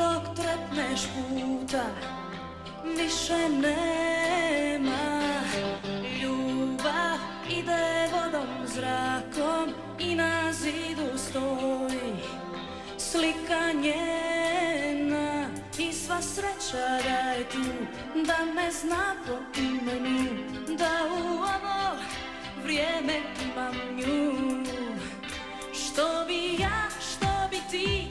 dok trepneš puta više nema. Ljubav ide vodom, zrakom i na zidu stoji slika njena. I sva sreća da je tu, da me zna po imenu, da u ovo vrijeme imam nju. Što bi ja, što bi ti,